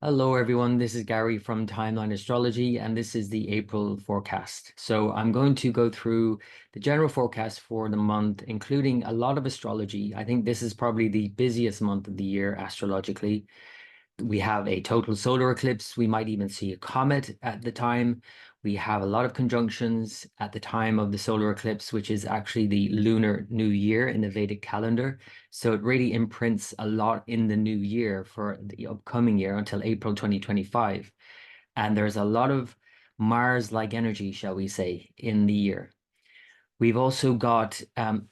Hello, everyone. This is Gary from Timeline Astrology, and this is the April forecast. So I'm going to go through the general forecast for the month, including a lot of astrology. I think this is probably the busiest month of the year astrologically. We have a total solar eclipse. We might even see a comet at the time. We have a lot of conjunctions at the time of the solar eclipse, which is actually the Lunar New Year in the Vedic calendar. So it really imprints a lot in the new year for the upcoming year until April 2025. And there's a lot of Mars-like energy, shall we say, in the year. We've also got,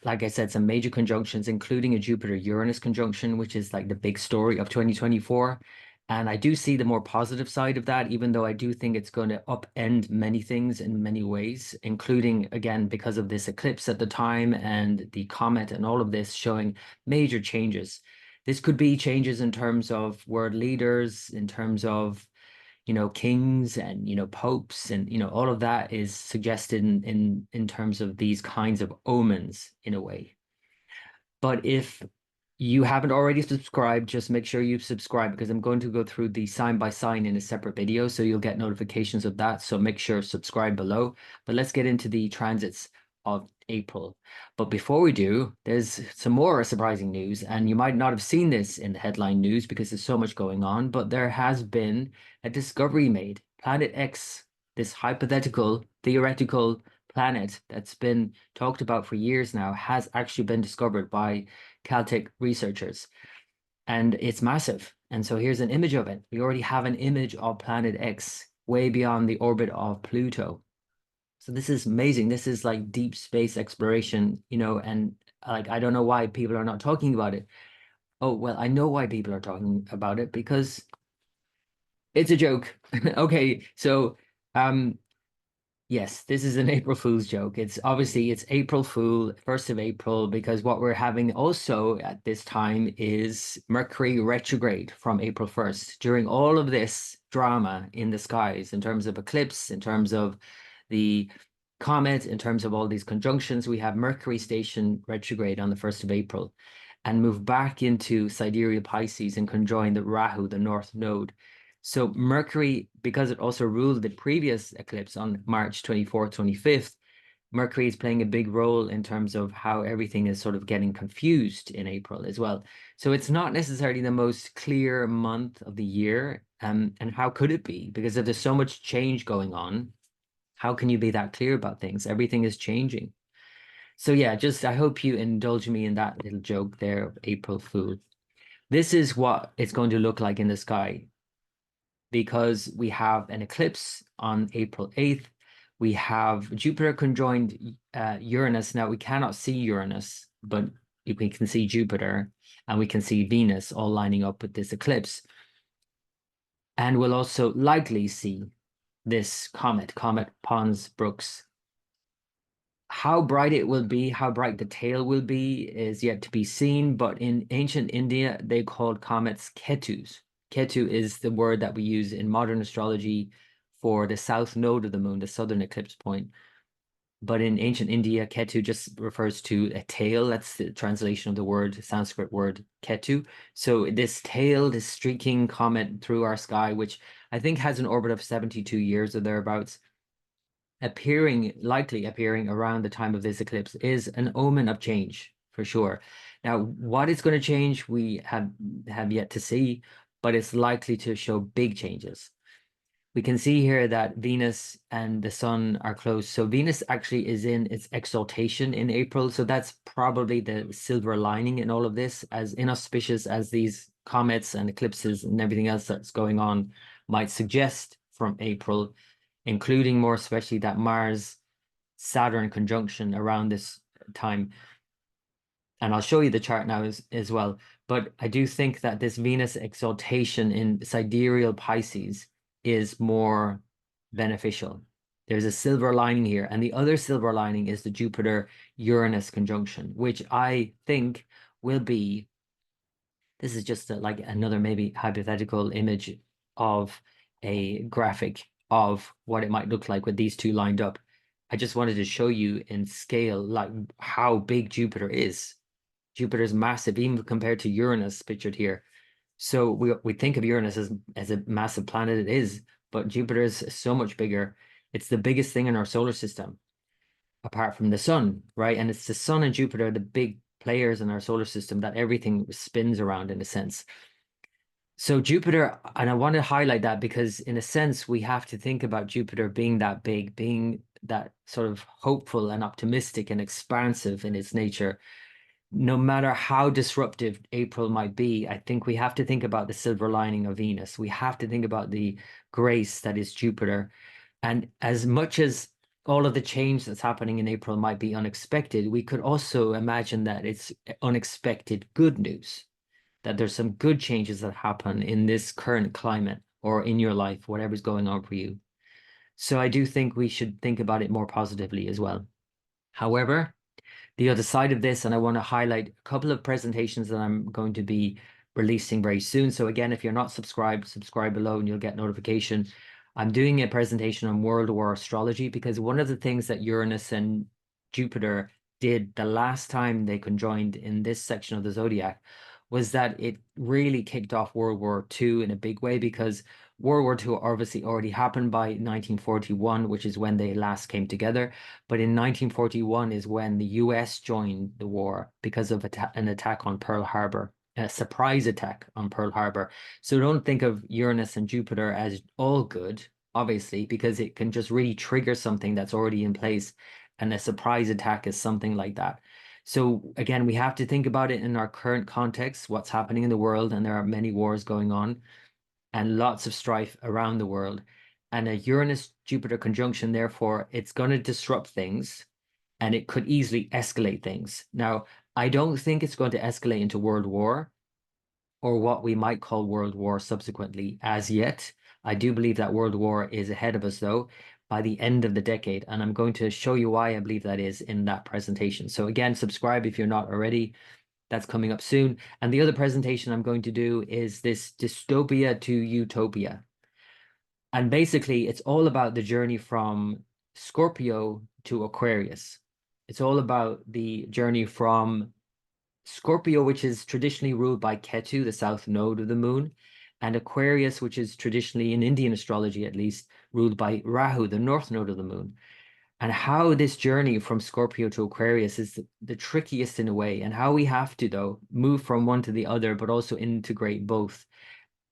like I said, some major conjunctions, including a Jupiter-Uranus conjunction, which is like the big story of 2024. And I do see the more positive side of that, even though I do think it's going to upend many things in many ways, including, again, because of this eclipse at the time and the comet and all of this showing major changes. This could be changes in terms of world leaders, in terms of kings and popes, and all of that is suggested in terms of these kinds of omens in a way. But if you haven't already subscribed, just make sure you subscribe, because I'm going to go through the sign by sign in a separate video, so you'll get notifications of that. So make sure subscribe below. But let's get into the transits of April. But before we do, there's some more surprising news, and you might not have seen this in the headline news because there's so much going on, but there has been a discovery made. Planet X, this hypothetical, theoretical planet that's been talked about for years now, has actually been discovered by Caltech researchers, and it's massive. And so here's an image of it. We already have an image of Planet X way beyond the orbit of Pluto. So this is amazing. This is like deep space exploration, and like, I don't know why people are not talking about it. Oh, well, I know why people are talking about it, because it's a joke. Okay, so yes, this is an April Fool's joke. It's April Fool, 1st of April, because what we're having also at this time is Mercury retrograde from April 1st. During all of this drama in the skies, in terms of eclipse, in terms of the comet, in terms of all these conjunctions, we have Mercury station retrograde on the 1st of April and move back into sidereal Pisces and conjoin the Rahu, the north node. So Mercury, because it also ruled the previous eclipse on March 24th, 25th, Mercury is playing a big role in terms of how everything is sort of getting confused in April as well. So it's not necessarily the most clear month of the year. And how could it be? Because if there's so much change going on, how can you be that clear about things? Everything is changing. So yeah, I hope you indulge me in that little joke there of April Fool. This is what it's going to look like in the sky, because we have an eclipse on April 8th. We have Jupiter conjoined Uranus. Now, we cannot see Uranus, but we can see Jupiter, and we can see Venus all lining up with this eclipse. And we'll also likely see this Comet Pons Brooks. How bright it will be, how bright the tail will be, is yet to be seen. But in ancient India, they called comets Ketus. Ketu is the word that we use in modern astrology for the south node of the moon, the southern eclipse point. But in ancient India, Ketu just refers to a tail. That's the translation of the word, Sanskrit word Ketu. So this tail, this streaking comet through our sky, which I think has an orbit of 72 years or thereabouts, likely appearing around the time of this eclipse, is an omen of change for sure. Now, what is going to change, we have yet to see, but it's likely to show big changes. We can see here that Venus and the sun are close. So Venus actually is in its exaltation in April. So that's probably the silver lining in all of this, as inauspicious as these comets and eclipses and everything else that's going on might suggest from April, including more especially that Mars Saturn conjunction around this time. And I'll show you the chart now as well. But I do think that this Venus exaltation in sidereal Pisces is more beneficial. There's a silver lining here. And the other silver lining is the Jupiter-Uranus conjunction, which I think will be, this is just like another maybe hypothetical image of a graphic of what it might look like with these two lined up. I just wanted to show you in scale like how big Jupiter is. Jupiter is massive, even compared to Uranus pictured here. So we think of Uranus as a massive planet. It is, but Jupiter is so much bigger. It's the biggest thing in our solar system, apart from the sun, right? And it's the sun and Jupiter, the big players in our solar system that everything spins around in a sense. So Jupiter, and I want to highlight that because in a sense, we have to think about Jupiter being that big, being that sort of hopeful and optimistic and expansive in its nature. No matter how disruptive April might be, I think we have to think about the silver lining of Venus. We have to think about the grace that is Jupiter. And as much as all of the change that's happening in April might be unexpected, we could also imagine that it's unexpected good news, that there's some good changes that happen in this current climate or in your life, whatever's going on for you. So I do think we should think about it more positively as well. However, the other side of this, and I want to highlight a couple of presentations that I'm going to be releasing very soon. So again, if you're not subscribed, subscribe below and you'll get notification. I'm doing a presentation on World War astrology because one of the things that Uranus and Jupiter did the last time they conjoined in this section of the zodiac was that it really kicked off World War II in a big way, because World War II obviously already happened by 1941, which is when they last came together. But in 1941 is when the US joined the war because of an attack on Pearl Harbor, a surprise attack on Pearl Harbor. So don't think of Uranus and Jupiter as all good, obviously, because it can just really trigger something that's already in place. And a surprise attack is something like that. So again, we have to think about it in our current context, what's happening in the world, and there are many wars going on and lots of strife around the world. And a Uranus-Jupiter conjunction, therefore, it's going to disrupt things and it could easily escalate things. Now, I don't think it's going to escalate into World War or what we might call World War subsequently as yet. I do believe that World War is ahead of us, though, by the end of the decade. And I'm going to show you why I believe that is in that presentation. So again, subscribe if you're not already. That's coming up soon. And the other presentation I'm going to do is this dystopia to utopia. And basically, it's all about the journey from Scorpio to Aquarius. It's all about the journey from Scorpio, which is traditionally ruled by Ketu, the south node of the moon, and Aquarius, which is traditionally in Indian astrology, at least, ruled by Rahu, the north node of the moon. And how this journey from Scorpio to Aquarius is the trickiest in a way, and how we have to, though, move from one to the other, but also integrate both.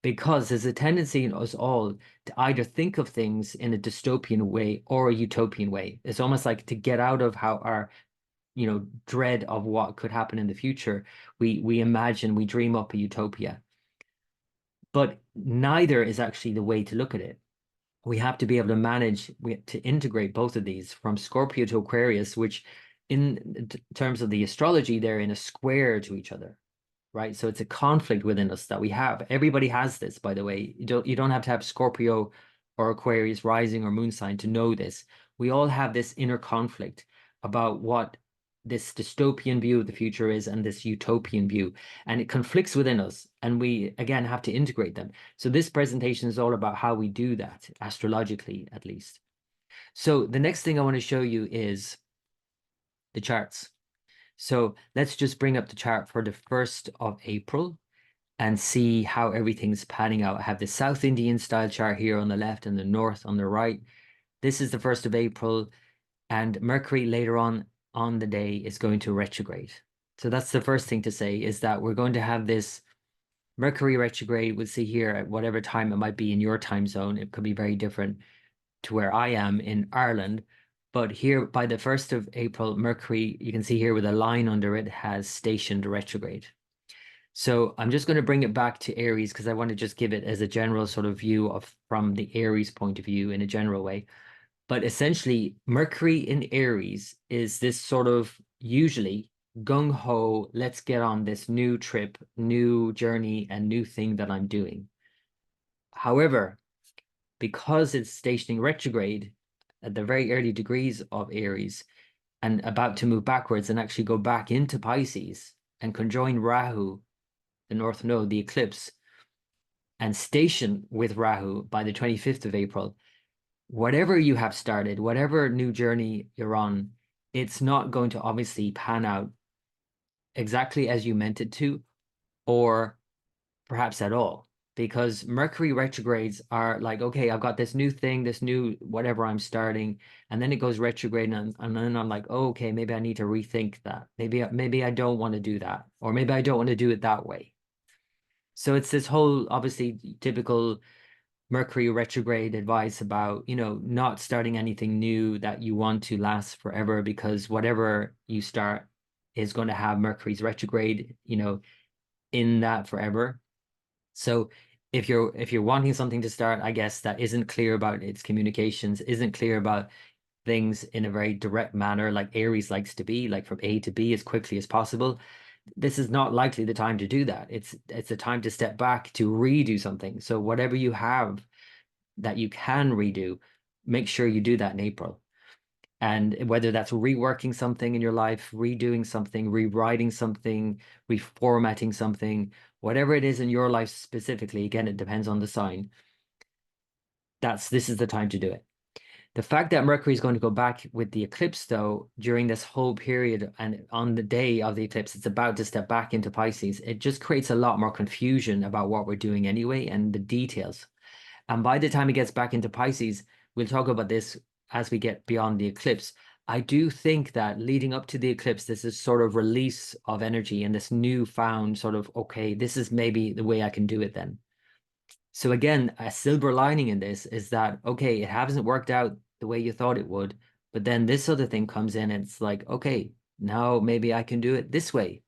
Because there's a tendency in us all to either think of things in a dystopian way or a utopian way. It's almost like to get out of how our, dread of what could happen in the future, we imagine, we dream up a utopia. But neither is actually the way to look at it. We have to be able to manage to integrate both of these from Scorpio to Aquarius, which in terms of the astrology, they're in a square to each other, right? So it's a conflict within us that we have. Everybody has this, by the way. You don't have to have Scorpio or Aquarius rising or moon sign to know this. We all have this inner conflict about what this dystopian view of the future is and this utopian view, and it conflicts within us, and we again have to integrate them. So this presentation is all about how we do that, astrologically at least. So the next thing I want to show you is the charts. So let's just bring up the chart for the 1st of April and see how everything's panning out. I have the South Indian style chart here on the left and the North on the right. This is the 1st of April, and Mercury later on the day is going to retrograde. So that's the first thing to say, is that we're going to have this Mercury retrograde. We'll see here at whatever time it might be in your time zone. It could be very different to where I am in Ireland. But here by the 1st of April, Mercury, you can see here with a line under it, has stationed retrograde. So I'm just going to bring it back to Aries because I want to just give it as a general sort of view of from the Aries point of view in a general way. But essentially, Mercury in Aries is this sort of usually gung-ho, let's get on this new trip, new journey, and new thing that I'm doing. However, because it's stationing retrograde at the very early degrees of Aries and about to move backwards and actually go back into Pisces and conjoin Rahu, the North Node, the eclipse, and station with Rahu by the 25th of April, whatever you have started, whatever new journey you're on, it's not going to obviously pan out exactly as you meant it to, or perhaps at all, because Mercury retrogrades are like, okay, I've got this new thing, this new whatever I'm starting, and then it goes retrograde, and then I'm like, oh, okay, maybe I need to rethink that. Maybe I don't want to do that, or maybe I don't want to do it that way. So it's this whole obviously typical Mercury retrograde advice about, not starting anything new that you want to last forever, because whatever you start is going to have Mercury's retrograde, in that forever. So if you're wanting something to start, I guess, that isn't clear about its communications, isn't clear about things in a very direct manner, like Aries likes to be, like from A to B as quickly as possible, this is not likely the time to do that. It's a time to step back, to redo something. So whatever you have that you can redo, make sure you do that in April. And whether that's reworking something in your life, redoing something, rewriting something, reformatting something, whatever it is in your life specifically, again, it depends on the sign. This is the time to do it. The fact that Mercury is going to go back with the eclipse, though, during this whole period, and on the day of the eclipse, it's about to step back into Pisces. It just creates a lot more confusion about what we're doing anyway and the details. And by the time it gets back into Pisces, we'll talk about this as we get beyond the eclipse. I do think that leading up to the eclipse, this is sort of release of energy and this newfound sort of, okay, this is maybe the way I can do it then. So again, a silver lining in this is that, okay, it hasn't worked out the way you thought it would, but then this other thing comes in and it's like, okay, now maybe I can do it this way.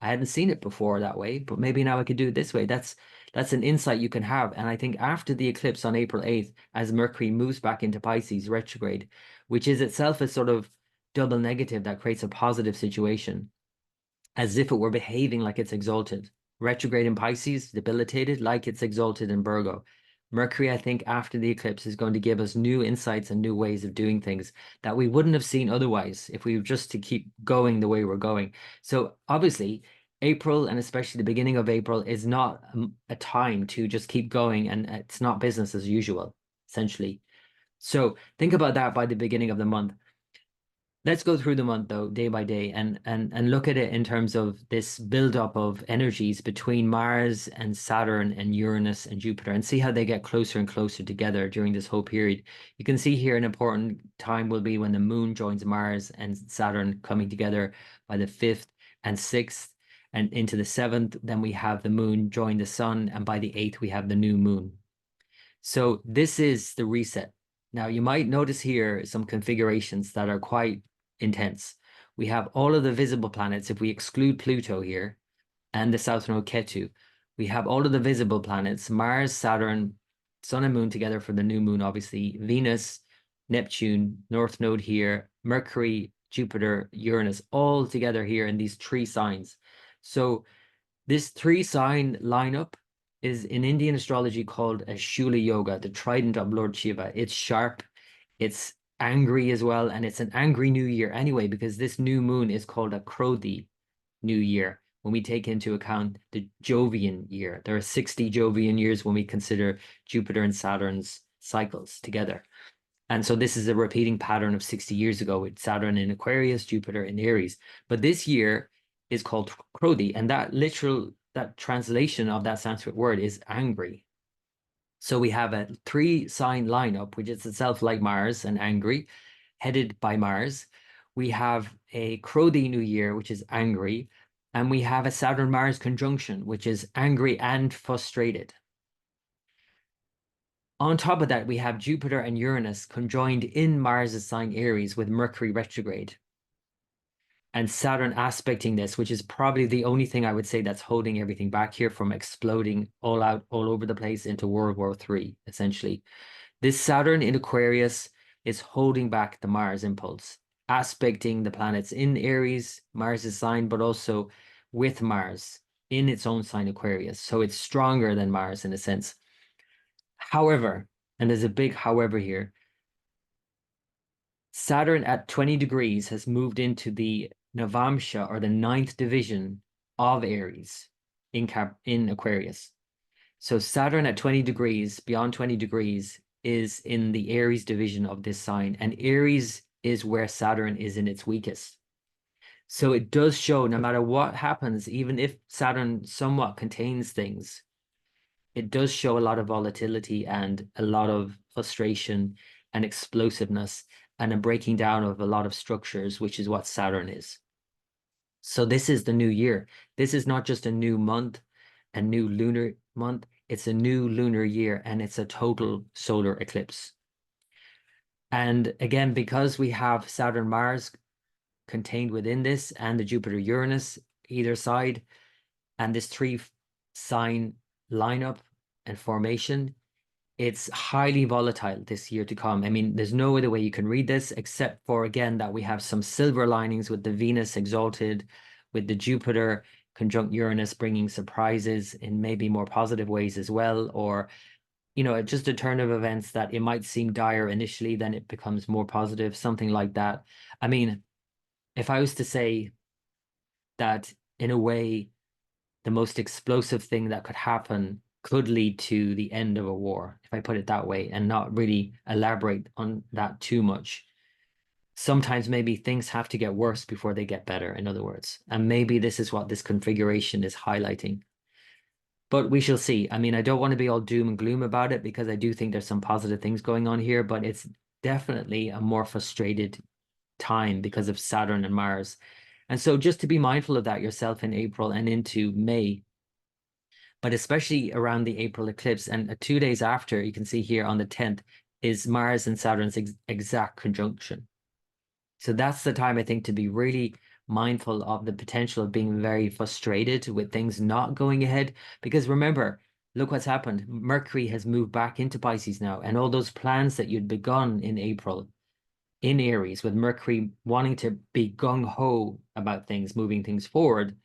I hadn't seen it before that way, but maybe now I could do it this way. That's an insight you can have. And I think after the eclipse on April 8th, as Mercury moves back into Pisces retrograde, which is itself a sort of double negative that creates a positive situation, as if it were behaving like it's exalted. Retrograde in Pisces, debilitated, like it's exalted in Virgo. Mercury, I think, after the eclipse is going to give us new insights and new ways of doing things that we wouldn't have seen otherwise if we were just to keep going the way we're going. So obviously, April, and especially the beginning of April, is not a time to just keep going, and it's not business as usual, essentially. So think about that by the beginning of the month. Let's go through the month though, day by day, and look at it in terms of this buildup of energies between Mars and Saturn and Uranus and Jupiter, and see how they get closer and closer together during this whole period. You can see here an important time will be when the moon joins Mars and Saturn coming together by the 5th and 6th and into the 7th. Then we have the moon join the sun, and by the 8th we have the new moon. So this is the reset. Now you might notice here some configurations that are quite intense. We have all of the visible planets, if we exclude Pluto here and the south node Ketu, we have all of the visible planets, Mars, Saturn, Sun and Moon together for the new moon, obviously, Venus, Neptune, north node here, Mercury, Jupiter, Uranus, all together here in these 3 signs. So this 3 sign lineup is in Indian astrology called a Shula Yoga, the trident of Lord Shiva. It's sharp, it's angry as well, and it's an angry new year anyway, because this new moon is called a Krodhi new year when we take into account the Jovian year. There are 60 Jovian years when we consider Jupiter and Saturn's cycles together. And so this is a repeating pattern of 60 years ago with Saturn in Aquarius, Jupiter in Aries. But this year is called Krodhi, and that translation of that Sanskrit word is angry. So we have a 3 sign lineup, which is itself like Mars and angry, headed by Mars. We have a Krodhi New Year, which is angry, and we have a Saturn-Mars conjunction, which is angry and frustrated. On top of that, we have Jupiter and Uranus conjoined in Mars' sign Aries with Mercury retrograde. And Saturn aspecting this, which is probably the only thing I would say that's holding everything back here from exploding all out, all over the place into World War III, essentially. This Saturn in Aquarius is holding back the Mars impulse, aspecting the planets in Aries, Mars' sign, but also with Mars in its own sign Aquarius. So it's stronger than Mars in a sense. However, and there's a big however here, Saturn at 20 degrees has moved into the Navamsha, or the 9th division of Aries in Aquarius. So Saturn at 20 degrees, beyond 20 degrees, is in the Aries division of this sign. And Aries is where Saturn is in its weakest. So it does show, no matter what happens, even if Saturn somewhat contains things, it does show a lot of volatility and a lot of frustration and explosiveness and a breaking down of a lot of structures, which is what Saturn is. So this is the new year. This is not just a new month, a new lunar month. It's a new lunar year, and it's a total solar eclipse. And again, because we have Saturn, Mars contained within this, and the Jupiter, Uranus either side, and this three sign lineup and formation, it's highly volatile this year to come. I mean, there's no other way you can read this except for, again, that we have some silver linings with the Venus exalted, with the Jupiter conjunct Uranus bringing surprises in maybe more positive ways as well, or, you know, just a turn of events that it might seem dire initially, then it becomes more positive, something like that. I mean, if I was to say that in a way, the most explosive thing that could happen could lead to the end of a war, if I put it that way, and not really elaborate on that too much. Sometimes maybe things have to get worse before they get better, in other words. And maybe this is what this configuration is highlighting. But we shall see. I mean, I don't want to be all doom and gloom about it because I do think there's some positive things going on here, but it's definitely a more frustrated time because of Saturn and Mars. And so just to be mindful of that yourself in April and into May, but especially around the April eclipse. And 2 days after, you can see here on the 10th, is Mars and Saturn's exact conjunction. So that's the time, I think, to be really mindful of the potential of being very frustrated with things not going ahead. Because remember, look what's happened. Mercury has moved back into Pisces now, and all those plans that you'd begun in April in Aries, with Mercury wanting to be gung-ho about things, moving things forward,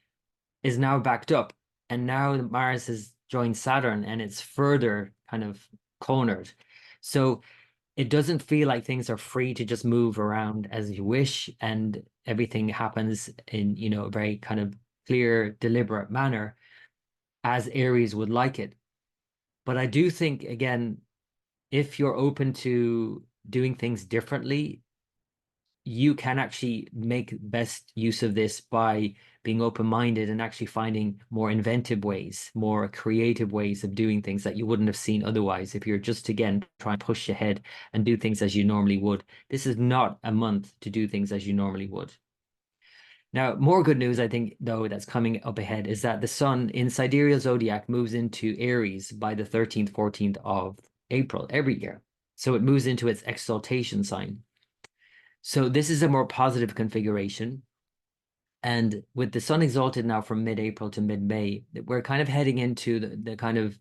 is now backed up. And now Mars has joined Saturn and it's further kind of cornered. So it doesn't feel like things are free to just move around as you wish, and everything happens in, you know, a very kind of clear, deliberate manner as Aries would like it. But I do think, again, if you're open to doing things differently, you can actually make best use of this by being open-minded and actually finding more inventive ways, more creative ways of doing things that you wouldn't have seen otherwise if you're just, again, trying to push ahead and do things as you normally would. This is not a month to do things as you normally would. Now, more good news, I think, though, that's coming up ahead is that the sun in sidereal zodiac moves into Aries by the 13th, 14th of April every year. So it moves into its exaltation sign. So this is a more positive configuration. And with the sun exalted now from mid-April to mid-May, we're kind of heading into the kind of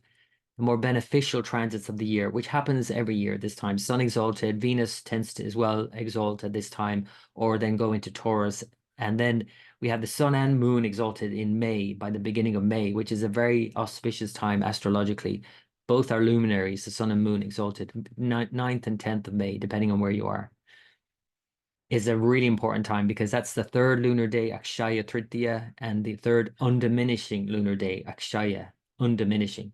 more beneficial transits of the year, which happens every year this time. Sun exalted, Venus tends to as well exalt at this time, or then go into Taurus. And then we have the sun and moon exalted in May, by the beginning of May, which is a very auspicious time astrologically. Both are luminaries, the sun and moon exalted, 9th and 10th of May, depending on where you are, is a really important time because that's the third lunar day, Akshaya Tritiya, and the third undiminishing lunar day, Akshaya, undiminishing.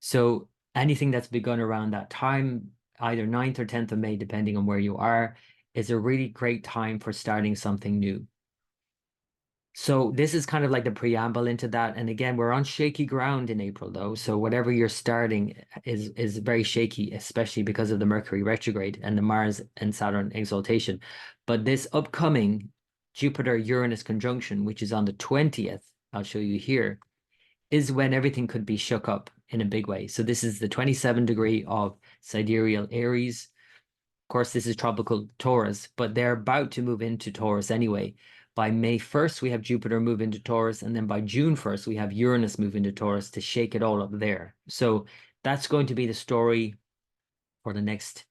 So anything that's begun around that time, either 9th or 10th of May, depending on where you are, is a really great time for starting something new. So this is kind of like the preamble into that. And again, we're on shaky ground in April, though. So whatever you're starting is very shaky, especially because of the Mercury retrograde and the Mars and Saturn exaltation. But this upcoming Jupiter-Uranus conjunction, which is on the 20th, I'll show you here, is when everything could be shook up in a big way. So this is the 27 degree of sidereal Aries. Of course, this is tropical Taurus, but they're about to move into Taurus anyway. By May 1st, we have Jupiter move into Taurus, and then by June 1st, we have Uranus move into Taurus to shake it all up there. So that's going to be the story for the next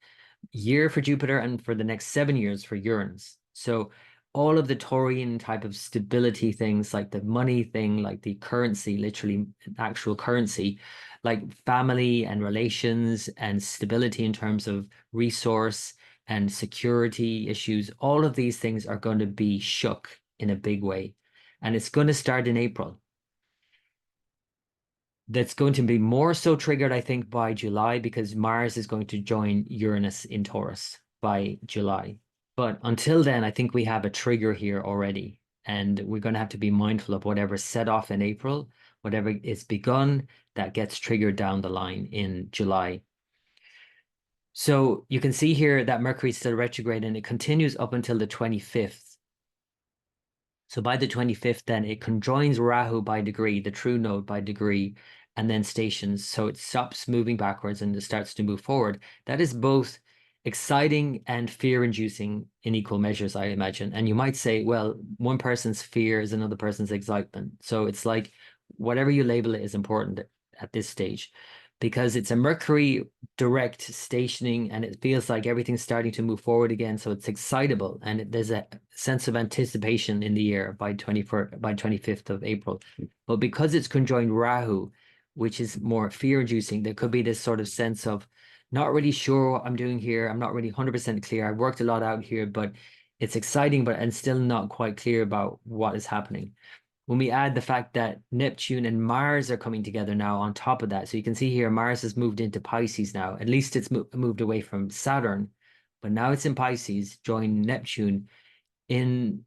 year for Jupiter and for the next 7 years for Uranus. So all of the Taurian type of stability things, like the money thing, like the currency, literally actual currency, like family and relations and stability in terms of resource and security issues, all of these things are going to be shook in a big way. And it's going to start in April. That's going to be more so triggered, I think, by July, because Mars is going to join Uranus in Taurus by July. But until then, I think we have a trigger here already, and we're going to have to be mindful of whatever's set off in April whatever is begun, that gets triggered down the line in July. So you can see here that Mercury is still retrograde and it continues up until the 25th. So by the 25th, then it conjoins Rahu by degree, the true node by degree, and then stations. So it stops moving backwards and it starts to move forward. That is both exciting and fear-inducing in equal measures, I imagine. And you might say, well, one person's fear is another person's excitement. So it's like whatever you label it is important at this stage, because it's a Mercury direct stationing and it feels like everything's starting to move forward again. So it's excitable and there's a sense of anticipation in the air by 25th of April. But because it's conjoined Rahu, which is more fear-inducing, there could be this sort of sense of not really sure what I'm doing here. I'm not really 100% clear. I've worked a lot out here, but it's exciting, but I'm still not quite clear about what is happening. When we add the fact that Neptune and Mars are coming together now on top of that. So you can see here, Mars has moved into Pisces now. At least it's moved away from Saturn, but now it's in Pisces, join Neptune in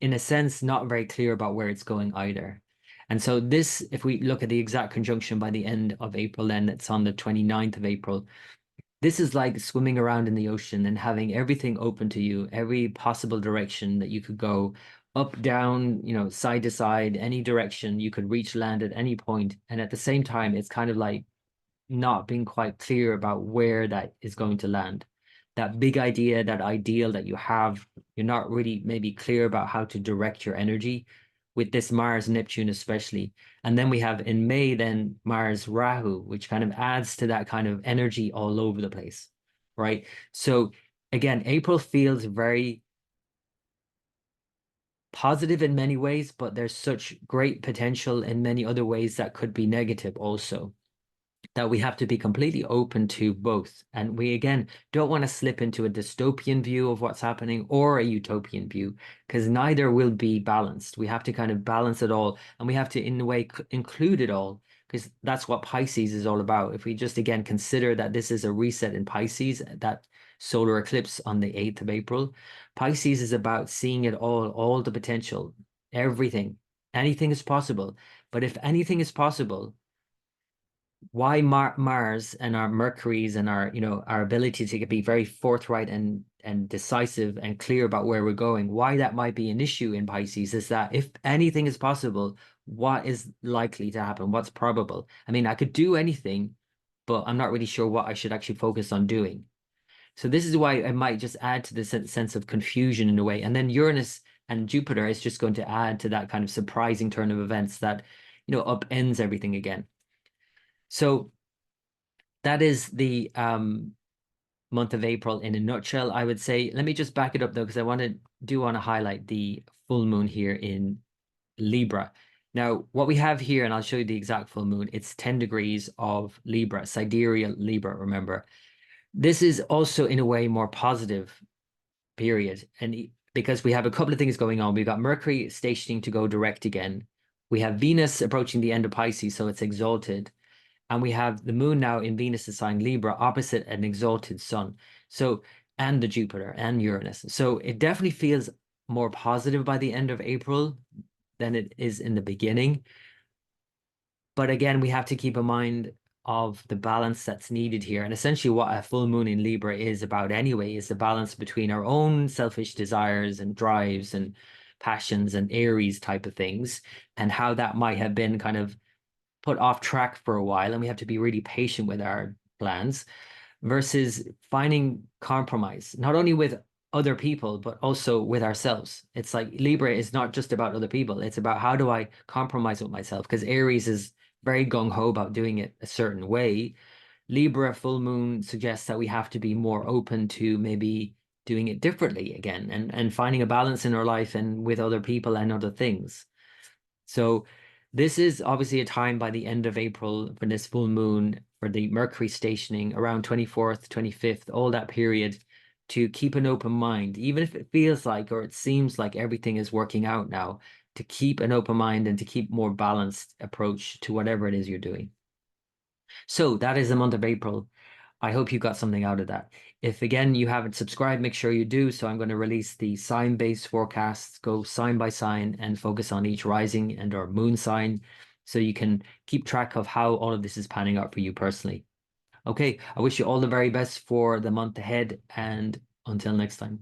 a sense, not very clear about where it's going either. And so this, if we look at the exact conjunction by the end of April, then it's on the 29th of April. This is like swimming around in the ocean and having everything open to you, every possible direction that you could go, up, down, side to side, any direction you could reach land at any point. And at the same time, it's kind of like not being quite clear about where that is going to land. That big idea, that ideal that you have, you're not really maybe clear about how to direct your energy with this Mars Neptune especially. And then we have in May then Mars Rahu, which kind of adds to that kind of energy all over the place, right? So again, April feels very positive in many ways, but there's such great potential in many other ways that could be negative also, that we have to be completely open to both. And we, again, don't want to slip into a dystopian view of what's happening or a utopian view, because neither will be balanced. We have to kind of balance it all, and we have to, in a way, include it all, because that's what Pisces is all about. If we just, again, consider that this is a reset in Pisces, that solar eclipse on the 8th of April, Pisces is about seeing it all the potential, everything. Anything is possible. But if anything is possible, why Mars and our Mercuries and our our ability to be very forthright and decisive and clear about where we're going, why that might be an issue in Pisces is that if anything is possible, what is likely to happen? What's probable? I mean, I could do anything, but I'm not really sure what I should actually focus on doing. So this is why I might just add to the sense of confusion in a way. And then Uranus and Jupiter is just going to add to that kind of surprising turn of events that upends everything again. So that is the month of April in a nutshell, I would say. Let me just back it up though, because I want to highlight the full moon here in Libra. Now, what we have here, and I'll show you the exact full moon, it's 10 degrees of Libra, sidereal Libra, remember. This is also in a way more positive period. And because we have a couple of things going on, we've got Mercury stationing to go direct again. We have Venus approaching the end of Pisces, so it's exalted. And we have the moon now in Venus' sign Libra opposite an exalted sun. So, and the Jupiter and Uranus. So it definitely feels more positive by the end of April than it is in the beginning. But again, we have to keep in mind of the balance that's needed here. And essentially what a full moon in Libra is about anyway is the balance between our own selfish desires and drives and passions and Aries type of things, and how that might have been kind of put off track for a while, and we have to be really patient with our plans, versus finding compromise, not only with other people, but also with ourselves. It's like Libra is not just about other people. It's about how do I compromise with myself? Because Aries is very gung-ho about doing it a certain way. Libra full moon suggests that we have to be more open to maybe doing it differently again, and finding a balance in our life and with other people and other things. So this is obviously a time by the end of April for this full moon, for the Mercury stationing around 24th, 25th, all that period, to keep an open mind, even if it feels like or it seems like everything is working out now, to keep an open mind and to keep more balanced approach to whatever it is you're doing. So that is the month of April. I hope you got something out of that. If again you haven't subscribed, make sure you do. So I'm going to release the sign-based forecasts, go sign by sign and focus on each rising and or moon sign. so you can keep track of how all of this is panning out for you personally. Okay, I wish you all the very best for the month ahead, and until next time.